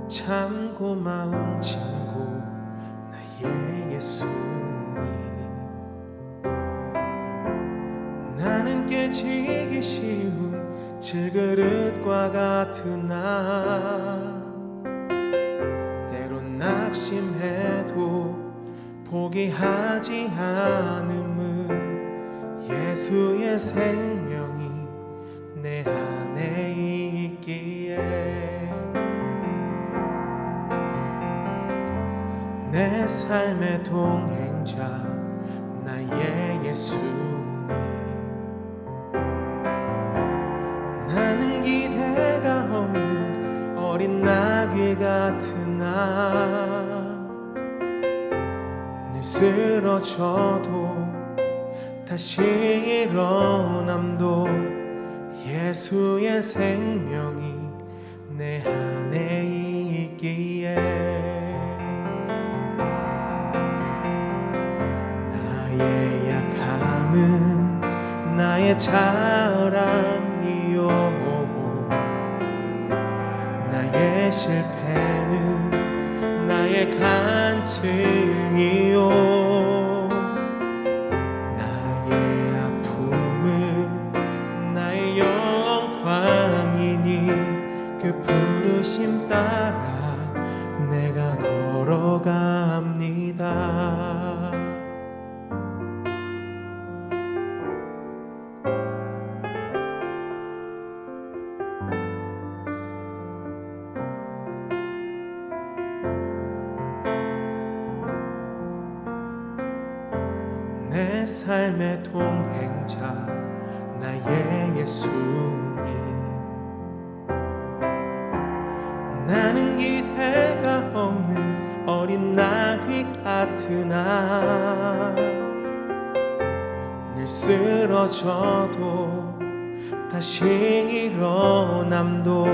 참 고마운 친구 나의 예수님. 나는 깨지기 쉬운 질그릇과 같은 나, 때론 낙심해도 포기하지 않음은 예수의 생명이 내 안에 있기에. 내 삶의 동행자 나의 예수님. 나는 기대가 없는 어린 나귀 같은 나, 늘 쓰러져도 다시 일어남도 예수의 생명이 내 안에 있기에. 나의 약함은 나의 자랑이요, 나의 실패는 나의 간증이요, 나의 아픔은 나의 영광이니 그 부르심 따라 내가 걸어갑니다. 내 삶의 동행자 나의 예수님. 나는 기대가 없는 어린 나귀 같은 나, 늘 쓰러져도 다시 일어남도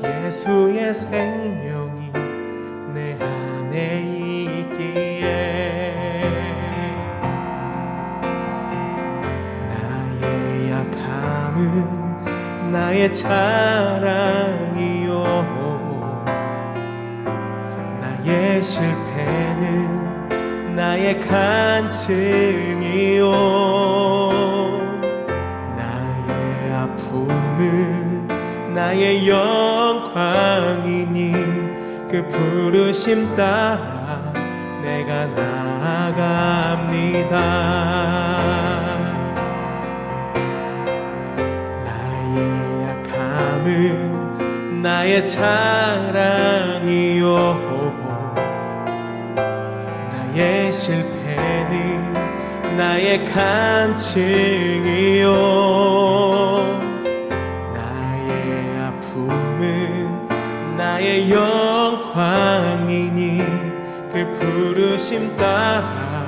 예수의 생명이 내 안에 있기에. 나의 약함은 나의 자랑이요, 나의 실패는 나의 간증이요, 나의 아픔은 나의 영광이니 그 부르심 따라 내가 나아갑니다. 나의 약함은 나의 자랑이요, 나의 실패는 나의 간증이요, 나의 아픔은 나의 영광이니 그 부르심 따라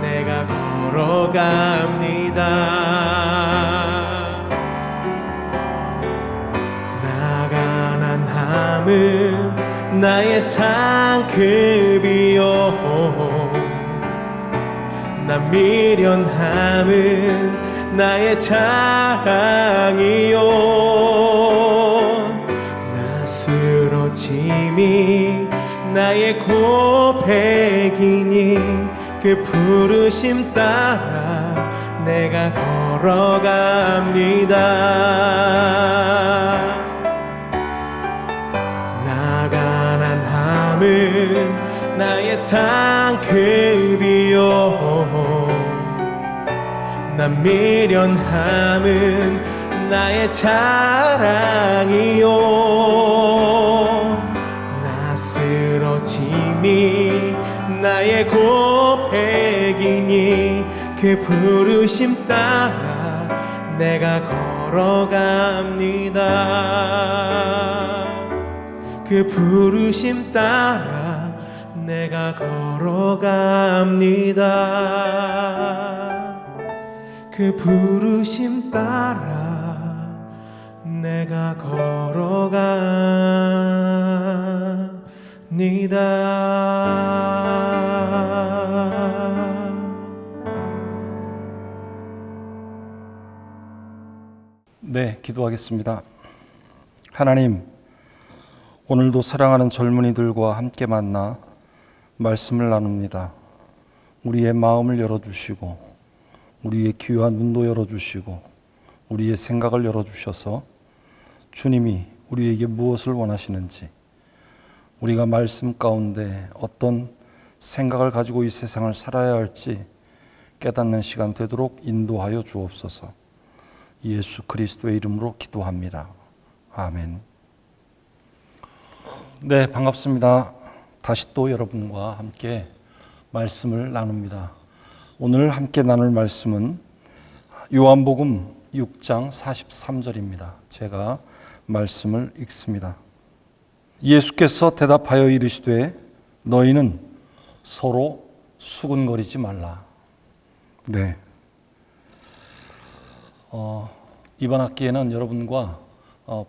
내가 걸어갑니다. 나 가난함은 나의 상급이요, 나 미련함은 나의 자랑이요, 나 쓰러짐이 나의 고백이니 그 부르심 따라 내가 걸어갑니다. 나 가난함은 나의 상급이요, 나 미련함은 나의 자랑이요, 나 쓰러짐이 나의 고백이니 그 부르심 따라 내가 걸어갑니다. 그 부르심 따라 내가 걸어갑니다. 그 부르심 따라 내가 걸어갑니다. 네, 기도하겠습니다. 하나님, 오늘도 사랑하는 젊은이들과 함께 만나 말씀을 나눕니다. 우리의 마음을 열어주시고 우리의 귀와 눈도 열어주시고 우리의 생각을 열어주셔서 주님이 우리에게 무엇을 원하시는지, 우리가 말씀 가운데 어떤 생각을 가지고 이 세상을 살아야 할지 깨닫는 시간 되도록 인도하여 주옵소서. 예수 그리스도의 이름으로 기도합니다. 아멘. 네, 반갑습니다. 다시 또 여러분과 함께 말씀을 나눕니다. 오늘 함께 나눌 말씀은 요한복음 6장 43절입니다. 제가 말씀을 읽습니다. 예수께서 대답하여 이르시되 너희는 서로 수군거리지 말라. 네. 이번 학기에는 여러분과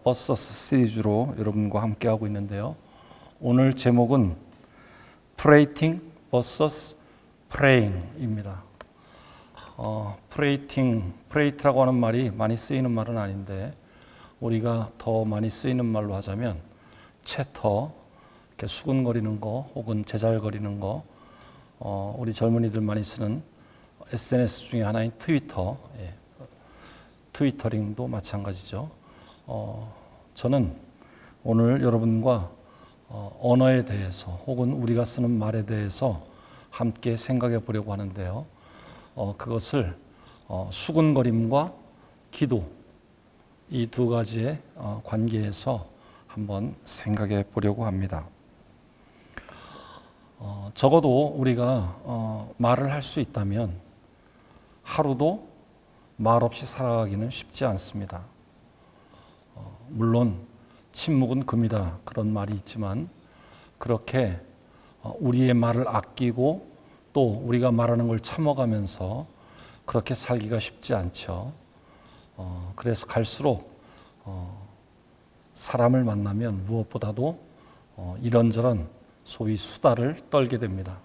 버서스 시리즈로 여러분과 함께 하고 있는데요. 오늘 제목은 Prating vs Praying입니다. Prate라고 하는 말이 많이 쓰이는 말은 아닌데 우리가 더 많이 쓰이는 말로 하자면 채터, 이렇게 수군거리는 거 혹은 제잘거리는 거, 우리 젊은이들 많이 쓰는 SNS 중에 하나인 트위터, 트위터링도 마찬가지죠. 저는 오늘 여러분과 언어에 대해서 혹은 우리가 쓰는 말에 대해서 함께 생각해 보려고 하는데요. 그것을 수군거림과 기도, 이 두 가지의 관계에서 한번 생각해 보려고 합니다. 적어도 우리가 말을 할 수 있다면 하루도 말 없이 살아가기는 쉽지 않습니다. 물론 침묵은 금이다 그런 말이 있지만 그렇게 우리의 말을 아끼고 또 우리가 말하는 걸 참아가면서 그렇게 살기가 쉽지 않죠. 그래서 갈수록 사람을 만나면 무엇보다도 이런저런 소위 수다를 떨게 됩니다.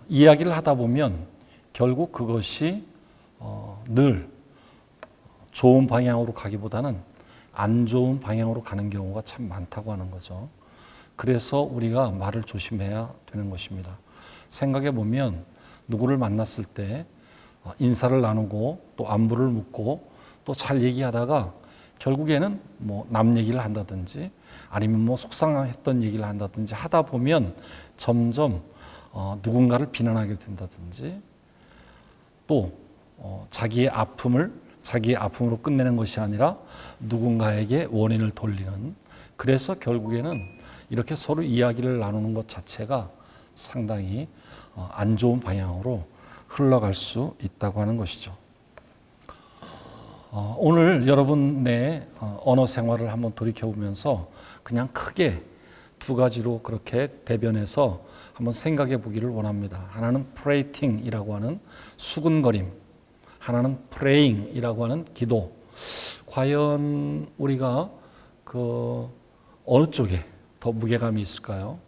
이야기를 하다 보면 결국 그것이 늘 좋은 방향으로 가기보다는 안 좋은 방향으로 가는 경우가 참 많다고 하는 거죠. 그래서 우리가 말을 조심해야 되는 것입니다. 생각해 보면 누구를 만났을 때 인사를 나누고 또 안부를 묻고 또 잘 얘기하다가 결국에는 뭐 남 얘기를 한다든지 아니면 뭐 속상했던 얘기를 한다든지 하다 보면 점점 누군가를 비난하게 된다든지 또 자기의 아픔으로 끝내는 것이 아니라 누군가에게 원인을 돌리는, 그래서 결국에는 이렇게 서로 이야기를 나누는 것 자체가 상당히 안 좋은 방향으로 흘러갈 수 있다고 하는 것이죠. 오늘 여러분의 언어 생활을 한번 돌이켜보면서 그냥 크게 두 가지로 그렇게 대변해서 한번 생각해 보기를 원합니다. 하나는 prating이라고 하는 수군거림, 하나는 praying이라고 하는 기도. 과연 우리가 어느 쪽에 더 무게감이 있을까요?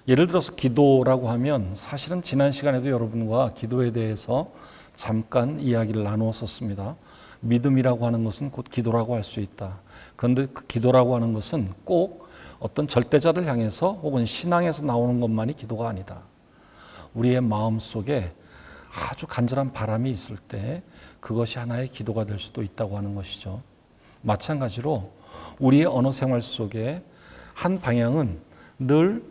예를 들어서 기도라고 하면 사실은 지난 시간에도 여러분과 기도에 대해서 잠깐 이야기를 나누었었습니다. 믿음이라고 하는 것은 곧 기도라고 할 수 있다. 그런데 그 기도라고 하는 것은 꼭 어떤 절대자를 향해서 혹은 신앙에서 나오는 것만이 기도가 아니다. 우리의 마음 속에 아주 간절한 바람이 있을 때 그것이 하나의 기도가 될 수도 있다고 하는 것이죠. 마찬가지로 우리의 언어 생활 속에 한 방향은 늘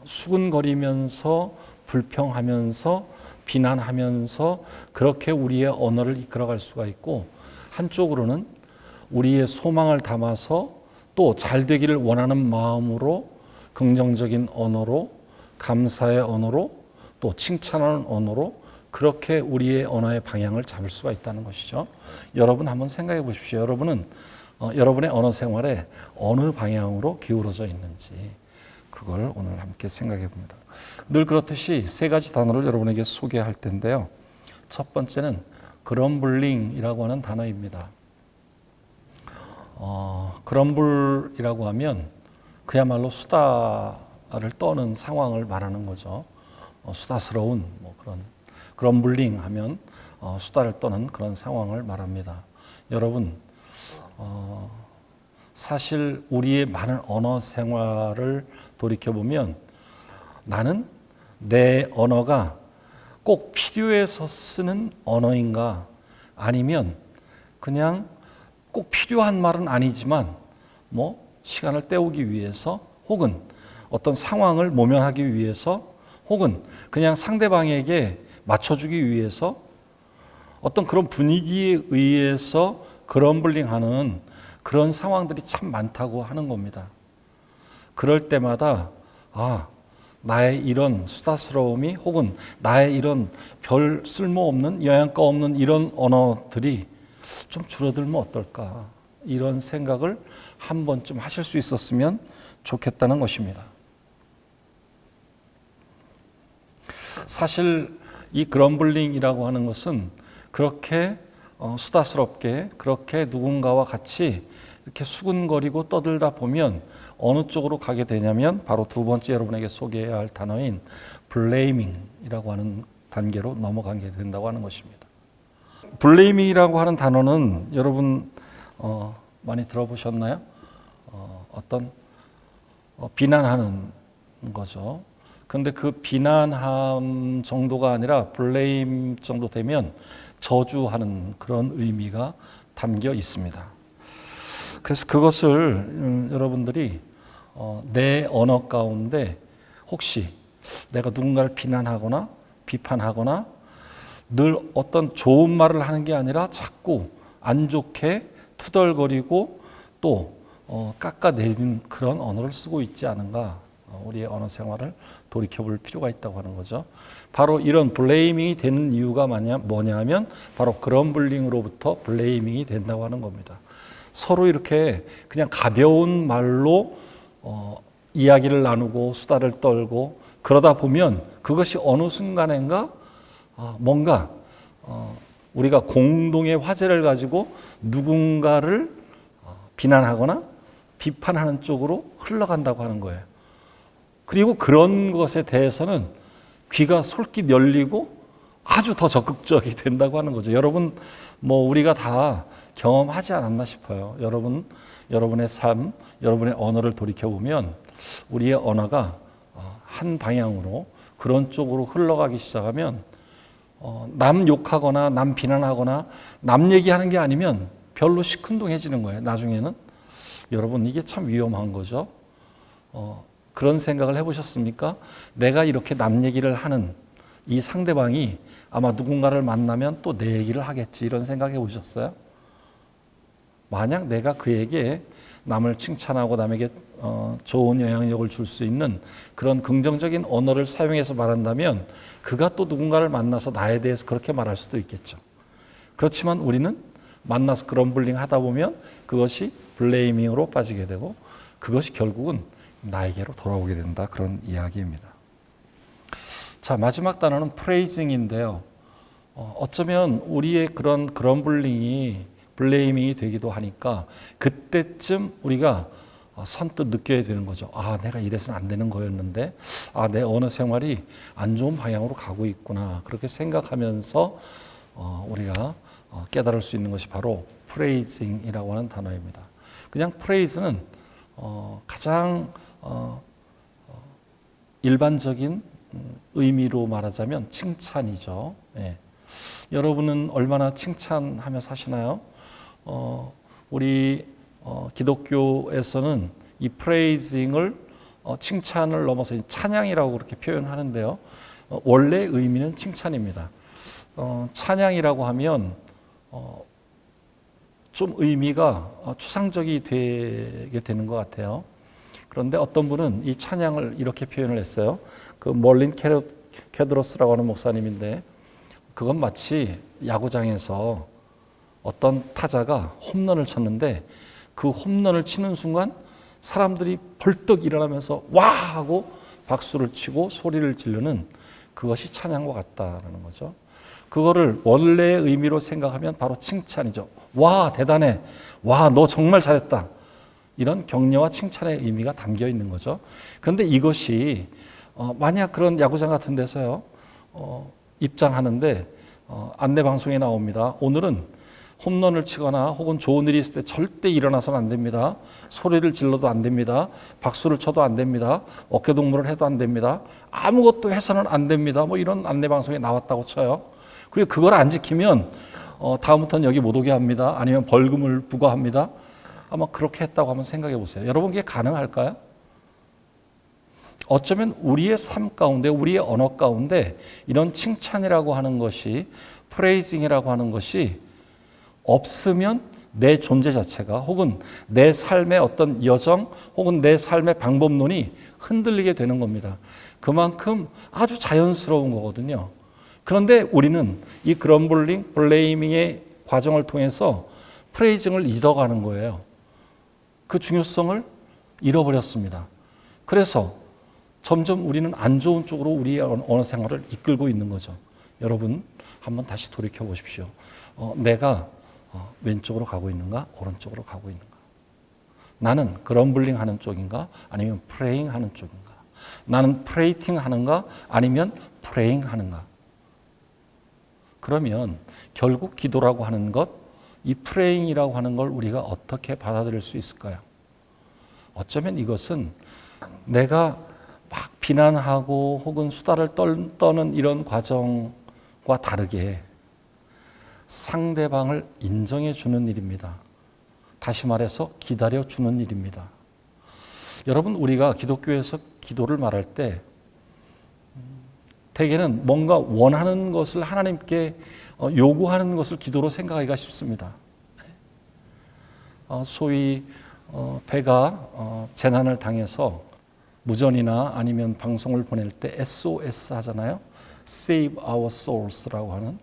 수군거리면서 불평하면서 비난하면서 그렇게 우리의 언어를 이끌어갈 수가 있고, 한쪽으로는 우리의 소망을 담아서 또 잘 되기를 원하는 마음으로 긍정적인 언어로, 감사의 언어로, 또 칭찬하는 언어로 그렇게 우리의 언어의 방향을 잡을 수가 있다는 것이죠. 여러분 한번 생각해 보십시오. 여러분은 여러분의 언어 생활에 어느 방향으로 기울어져 있는지 그걸 오늘 함께 생각해 봅니다. 늘 그렇듯이 세 가지 단어를 여러분에게 소개할 텐데요. 첫 번째는 그럼블링이라고 하는 단어입니다. 그럼블이라고 하면 그야말로 수다를 떠는 상황을 말하는 거죠. 수다스러운 그런 그럼블링 하면 수다를 떠는 그런 상황을 말합니다. 여러분 사실 우리의 많은 언어 생활을 돌이켜보면 나는 내 언어가 꼭 필요해서 쓰는 언어인가, 아니면 그냥 꼭 필요한 말은 아니지만 뭐 시간을 때우기 위해서, 혹은 어떤 상황을 모면하기 위해서, 혹은 그냥 상대방에게 맞춰주기 위해서, 어떤 그런 분위기에 의해서 그럼블링하는 그런 상황들이 참 많다고 하는 겁니다. 그럴 때마다 나의 이런 수다스러움이, 혹은 나의 이런 별 쓸모없는, 영양가 없는 이런 언어들이 좀 줄어들면 어떨까, 이런 생각을 한 번쯤 하실 수 있었으면 좋겠다는 것입니다. 사실 이 그럼블링이라고 하는 것은 그렇게 수다스럽게, 그렇게 누군가와 같이 이렇게 수근거리고 떠들다 보면 어느 쪽으로 가게 되냐면 바로 두 번째 여러분에게 소개해야 할 단어인 블레이밍이라고 하는 단계로 넘어가게 된다고 하는 것입니다. 블레이밍이라고 하는 단어는 여러분 많이 들어보셨나요? 어떤 비난하는 거죠. 그런데 그 비난함 정도가 아니라 블레임 정도 되면 저주하는 그런 의미가 담겨 있습니다. 그래서 그것을 여러분들이 내 언어 가운데 혹시 내가 누군가를 비난하거나 비판하거나 늘 어떤 좋은 말을 하는 게 아니라 자꾸 안 좋게 투덜거리고 또 깎아내리는 그런 언어를 쓰고 있지 않은가, 우리의 언어 생활을 돌이켜볼 필요가 있다고 하는 거죠. 바로 이런 블레이밍이 되는 이유가 뭐냐면 바로 그럼블링으로부터 블레이밍이 된다고 하는 겁니다. 서로 이렇게 그냥 가벼운 말로 이야기를 나누고 수다를 떨고 그러다 보면 그것이 어느 순간인가 뭔가 우리가 공동의 화제를 가지고 누군가를 비난하거나 비판하는 쪽으로 흘러간다고 하는 거예요. 그리고 그런 것에 대해서는 귀가 솔깃 열리고 아주 더 적극적이 된다고 하는 거죠. 여러분, 우리가 다 경험하지 않았나 싶어요. 여러분의 삶, 여러분의 언어를 돌이켜보면 우리의 언어가 한 방향으로 그런 쪽으로 흘러가기 시작하면 남 욕하거나 남 비난하거나 남 얘기하는 게 아니면 별로 시큰둥해지는 거예요. 나중에는. 여러분, 이게 참 위험한 거죠. 그런 생각을 해보셨습니까? 내가 이렇게 남 얘기를 하는 이 상대방이 아마 누군가를 만나면 또 내 얘기를 하겠지, 이런 생각 해보셨어요? 만약 내가 그에게 남을 칭찬하고 남에게 좋은 영향력을 줄 수 있는 그런 긍정적인 언어를 사용해서 말한다면 그가 또 누군가를 만나서 나에 대해서 그렇게 말할 수도 있겠죠. 그렇지만 우리는 만나서 그럼블링 하다 보면 그것이 블레이밍으로 빠지게 되고 그것이 결국은 나에게로 돌아오게 된다, 그런 이야기입니다. 자, 마지막 단어는 프레이징인데요. 어쩌면 우리의 그런 블레이밍이 되기도 하니까 그때쯤 우리가 선뜻 느껴야 되는 거죠. 내가 이래서는 안 되는 거였는데, 내 언어 생활이 안 좋은 방향으로 가고 있구나. 그렇게 생각하면서 우리가 깨달을 수 있는 것이 바로 프레이징이라고 하는 단어입니다. 그냥 프레이즈는 가장 일반적인 의미로 말하자면 칭찬이죠. 예. 여러분은 얼마나 칭찬하며 사시나요? 우리 기독교에서는 이 프레이징을 칭찬을 넘어서 찬양이라고 그렇게 표현하는데요. 원래 의미는 칭찬입니다. 찬양이라고 하면 좀 의미가 추상적이 되게 되는 것 같아요. 그런데 어떤 분은 이 찬양을 이렇게 표현을 했어요. 그 멀린 케드로스라고 하는 목사님인데, 그건 마치 야구장에서 어떤 타자가 홈런을 쳤는데 그 홈런을 치는 순간 사람들이 벌떡 일어나면서 와 하고 박수를 치고 소리를 지르는 그것이 찬양과 같다라는 거죠. 그거를 원래의 의미로 생각하면 바로 칭찬이죠. 와, 대단해. 와, 너 정말 잘했다. 이런 격려와 칭찬의 의미가 담겨 있는 거죠. 그런데 이것이 만약 그런 야구장 같은 데서요, 입장하는데 안내 방송에 나옵니다. 오늘은 홈런을 치거나 혹은 좋은 일이 있을 때 절대 일어나서는 안 됩니다. 소리를 질러도 안 됩니다. 박수를 쳐도 안 됩니다. 어깨동무를 해도 안 됩니다. 아무것도 해서는 안 됩니다. 뭐 이런 안내방송에 나왔다고 쳐요. 그리고 그걸 안 지키면 다음부터는 여기 못 오게 합니다. 아니면 벌금을 부과합니다. 아마 그렇게 했다고 한번 생각해 보세요. 여러분, 그게 가능할까요? 어쩌면 우리의 삶 가운데, 우리의 언어 가운데 이런 칭찬이라고 하는 것이, 프레이징이라고 하는 것이 없으면 내 존재 자체가, 혹은 내 삶의 어떤 여정, 혹은 내 삶의 방법론이 흔들리게 되는 겁니다. 그만큼 아주 자연스러운 거거든요. 그런데 우리는 이 그럼블링, 블레이밍의 과정을 통해서 프레이징을 잃어가는 거예요. 그 중요성을 잃어버렸습니다. 그래서 점점 우리는 안 좋은 쪽으로 우리의 언어 생활을 이끌고 있는 거죠. 여러분, 한번 다시 돌이켜 보십시오. 내가 왼쪽으로 가고 있는가, 오른쪽으로 가고 있는가? 나는 그럼블링 하는 쪽인가, 아니면 프레잉 하는 쪽인가? 나는 프레이팅 하는가, 아니면 프레잉 하는가? 그러면 결국 기도라고 하는 것, 이 프레잉이라고 하는 걸 우리가 어떻게 받아들일 수 있을까요? 어쩌면 이것은 내가 막 비난하고 혹은 수다를 떠는 이런 과정과 다르게 상대방을 인정해 주는 일입니다. 다시 말해서 기다려 주는 일입니다. 여러분, 우리가 기독교에서 기도를 말할 때 대개는 뭔가 원하는 것을 하나님께 요구하는 것을 기도로 생각하기가 쉽습니다. 소위 배가 재난을 당해서 무전이나 아니면 방송을 보낼 때 SOS 하잖아요. Save our souls라고 하는,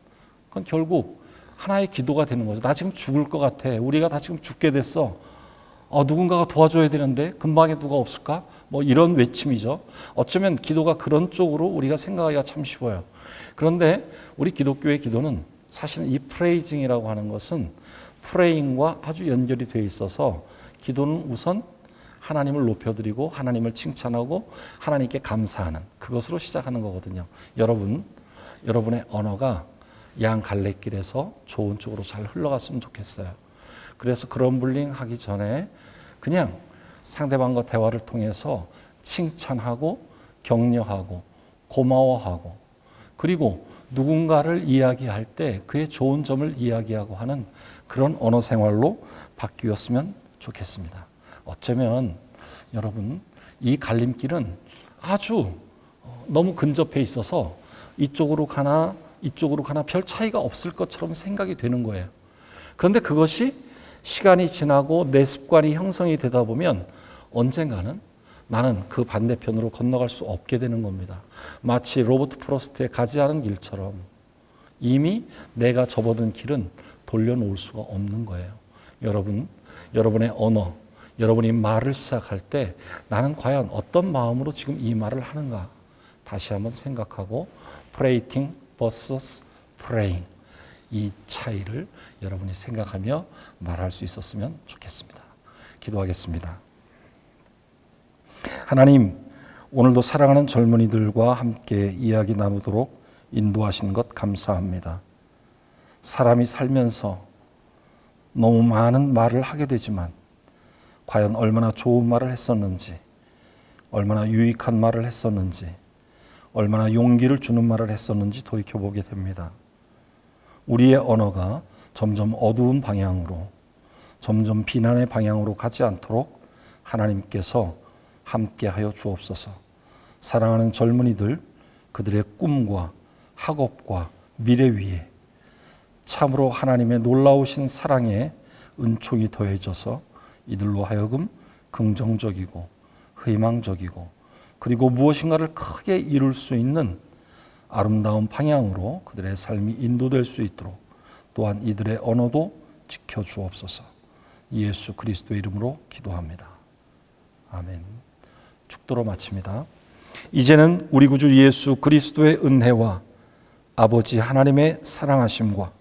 그건 결국 하나의 기도가 되는 거죠. 나 지금 죽을 것 같아. 우리가 다 지금 죽게 됐어. 누군가가 도와줘야 되는데 근방에 누가 없을까? 뭐 이런 외침이죠. 어쩌면 기도가 그런 쪽으로 우리가 생각하기가 참 쉬워요. 그런데 우리 기독교의 기도는 사실은 이 프레이징이라고 하는 것은 프레잉과 아주 연결이 되어 있어서 기도는 우선 하나님을 높여드리고 하나님을 칭찬하고 하나님께 감사하는 그것으로 시작하는 거거든요. 여러분의 언어가 양 갈래길에서 좋은 쪽으로 잘 흘러갔으면 좋겠어요. 그래서 그럼블링 하기 전에 그냥 상대방과 대화를 통해서 칭찬하고 격려하고 고마워하고, 그리고 누군가를 이야기할 때 그의 좋은 점을 이야기하고 하는 그런 언어 생활로 바뀌었으면 좋겠습니다. 어쩌면 여러분, 이 갈림길은 아주 너무 근접해 있어서 이쪽으로 가나 별 차이가 없을 것처럼 생각이 되는 거예요. 그런데 그것이 시간이 지나고 내 습관이 형성이 되다 보면 언젠가는 나는 그 반대편으로 건너갈 수 없게 되는 겁니다. 마치 로버트 프로스트의 가지 않은 길처럼 이미 내가 접어든 길은 돌려놓을 수가 없는 거예요. 여러분의 언어, 여러분이 말을 시작할 때 나는 과연 어떤 마음으로 지금 이 말을 하는가 다시 한번 생각하고 praying versus praying, 이 차이를 여러분이 생각하며 말할 수 있었으면 좋겠습니다. 기도하겠습니다. 하나님, 오늘도 사랑하는 젊은이들과 함께 이야기 나누도록 인도하신 것 감사합니다. 사람이 살면서 너무 많은 말을 하게 되지만 과연 얼마나 좋은 말을 했었는지, 얼마나 유익한 말을 했었는지, 얼마나 용기를 주는 말을 했었는지 돌이켜보게 됩니다. 우리의 언어가 점점 어두운 방향으로, 점점 비난의 방향으로 가지 않도록 하나님께서 함께하여 주옵소서. 사랑하는 젊은이들, 그들의 꿈과 학업과 미래 위에 참으로 하나님의 놀라우신 사랑의 은총이 더해져서 이들로 하여금 긍정적이고 희망적이고 그리고 무엇인가를 크게 이룰 수 있는 아름다운 방향으로 그들의 삶이 인도될 수 있도록 또한 이들의 언어도 지켜주옵소서. 예수 그리스도의 이름으로 기도합니다. 아멘. 축도로 마칩니다. 이제는 우리 구주 예수 그리스도의 은혜와 아버지 하나님의 사랑하심과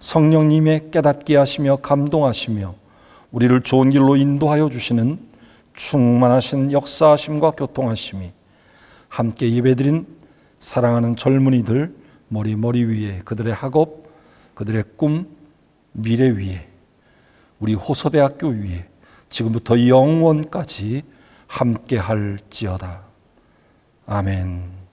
성령님의 깨닫게 하시며 감동하시며 우리를 좋은 길로 인도하여 주시는 충만하신 역사하심과 교통하심이 함께 예배드린 사랑하는 젊은이들 머리 위에 그들의 학업, 그들의 꿈, 미래 위에, 우리 호서대학교 위에 지금부터 영원까지 함께 할지어다. 아멘.